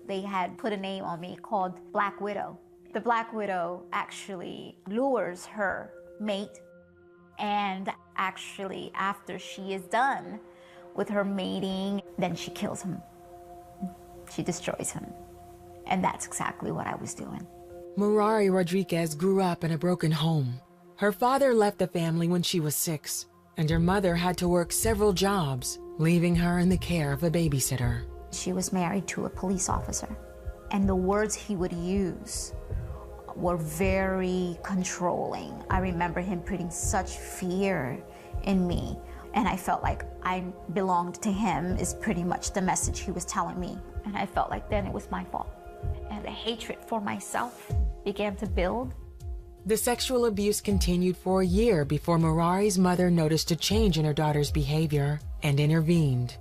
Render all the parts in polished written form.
They had put a name on me called Black Widow. The Black Widow actually lures her mate, and actually after she is done with her mating, then she kills him. She destroys him. And that's exactly what I was doing. Merari Rodriguez grew up in a broken home. Her father left the family when she was 6, and her mother had to work several jobs, leaving her in the care of a babysitter. She was married to a police officer, and the words he would use were very controlling. I remember him putting such fear in me, and I felt like I belonged to him is pretty much the message he was telling me. And I felt like then it was my fault. And the hatred for myself began to build. The sexual abuse continued for a year before Merari's mother noticed a change in her daughter's behavior and intervened.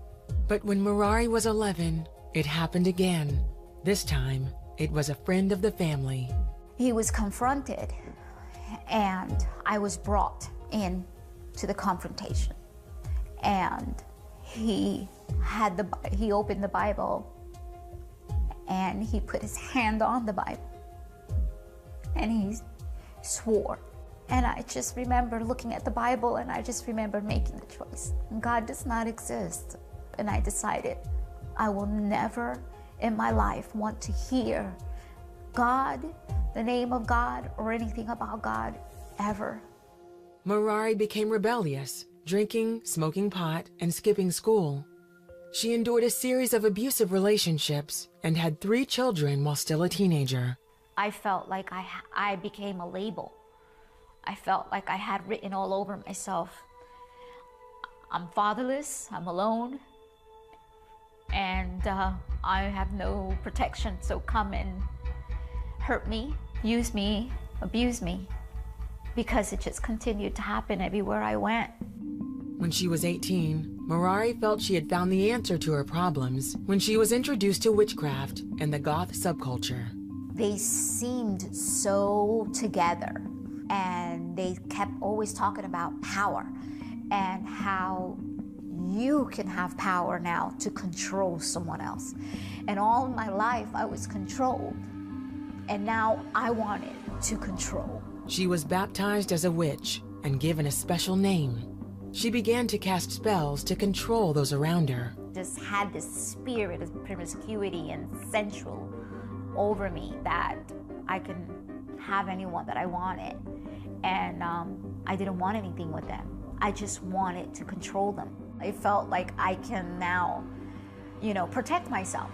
But when Merari was 11, it happened again. This time, it was a friend of the family. He was confronted, and I was brought in to the confrontation. And he opened the Bible, and he put his hand on the Bible, and he swore. And I just remember looking at the Bible, and I just remember making the choice. God does not exist. And I decided I will never in my life want to hear God, the name of God, or anything about God ever. Merari became rebellious, drinking, smoking pot, and skipping school. She endured a series of abusive relationships and had 3 children while still a teenager. I felt like I became a label. I felt like I had written all over myself, I'm fatherless, I'm alone, and I have no protection, so come and hurt me, use me, abuse me, because it just continued to happen everywhere I went. When she was 18, Merari felt she had found the answer to her problems when she was introduced to witchcraft and the goth subculture. They seemed so together, and they kept always talking about power and how you can have power now to control someone else. And all my life I was controlled, and now I wanted to control. She was baptized as a witch and given a special name. She began to cast spells to control those around her. Just had this spirit of promiscuity and sensual over me that I could have anyone that I wanted. And I didn't want anything with them. I just wanted to control them. I felt like I can now, protect myself.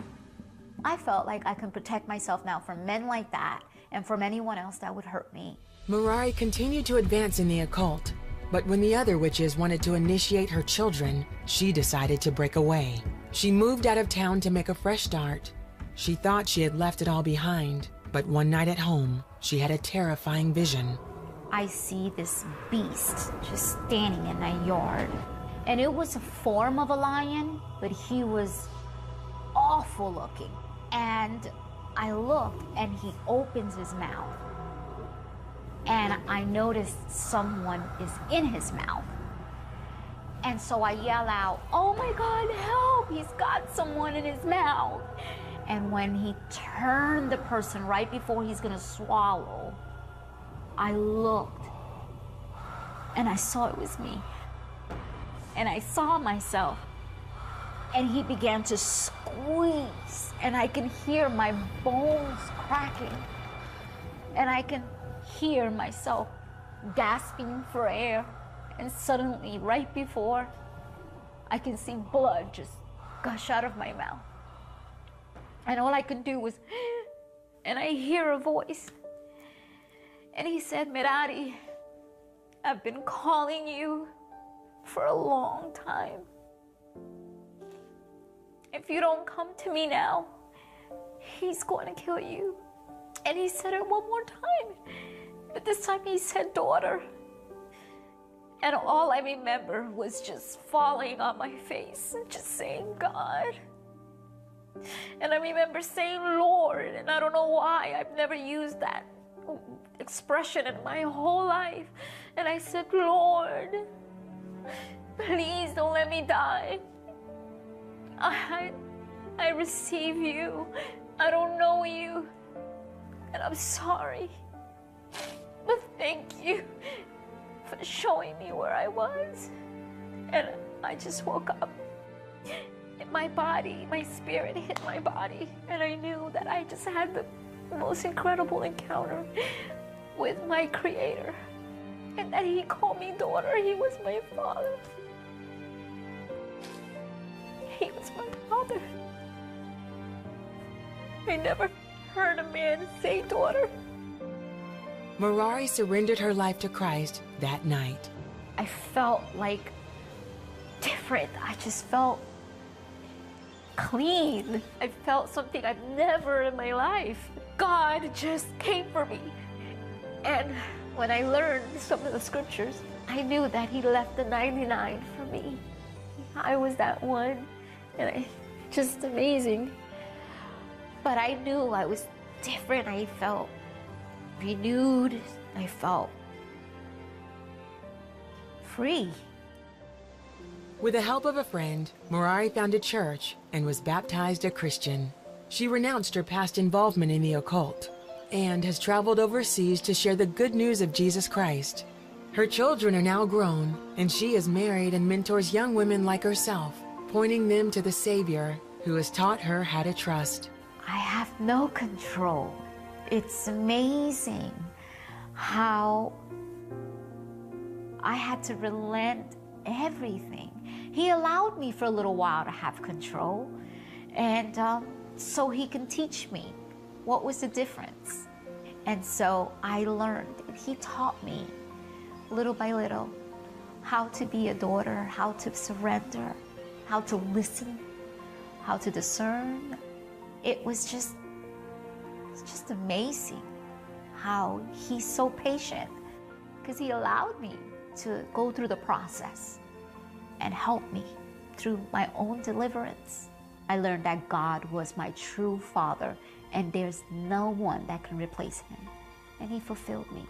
I felt like I can protect myself now from men like that and from anyone else that would hurt me. Merari continued to advance in the occult, but when the other witches wanted to initiate her children, she decided to break away. She moved out of town to make a fresh start. She thought she had left it all behind, but one night at home, she had a terrifying vision. I see this beast just standing in my yard. And it was a form of a lion, but he was awful looking. And I looked, and he opens his mouth. And I noticed someone is in his mouth. And so I yell out, "Oh my God, help! He's got someone in his mouth." And when he turned the person right before he's gonna swallow, I looked, and I saw it was me. And I saw myself, and he began to squeeze, and I can hear my bones cracking, and I can hear myself gasping for air. And suddenly, right before, I can see blood just gush out of my mouth. And all I could do was, and I hear a voice. And he said, "Merari, I've been calling you for a long time. If you don't come to me now, he's going to kill you." And he said it one more time, but this time he said, "Daughter." And all I remember was just falling on my face and just saying, "God." And I remember saying, "Lord," and I don't know why, I've never used that expression in my whole life. And I said, "Lord, please don't let me die. I receive you. I don't know you, and I'm sorry. But thank you for showing me where I was. And I just woke up. And my body, my spirit hit my body. And I knew that I just had the most incredible encounter with my Creator. And that He called me daughter. He was my Father. He was my Father. I never heard a man say daughter. Merari surrendered her life to Christ that night. I felt like different. I just felt clean. I felt something I've never in my life. God just came for me. And when I learned some of the scriptures, I knew that He left the 99 for me. I was that one, and just amazing. But I knew I was different. I felt renewed. I felt free. With the help of a friend, Merari found a church and was baptized a Christian. She renounced her past involvement in the occult and has traveled overseas to share the good news of Jesus Christ. Her children are now grown, and she is married and mentors young women like herself, pointing them to the Savior who has taught her how to trust. I have no control. It's amazing how I had to relent everything. He allowed me for a little while to have control, and so He can teach me what was the difference. And so I learned, and He taught me little by little how to be a daughter, how to surrender, how to listen, how to discern. It's just amazing how He's so patient, because He allowed me to go through the process and help me through my own deliverance. I learned that God was my true Father, and there's no one that can replace Him. And He fulfilled me.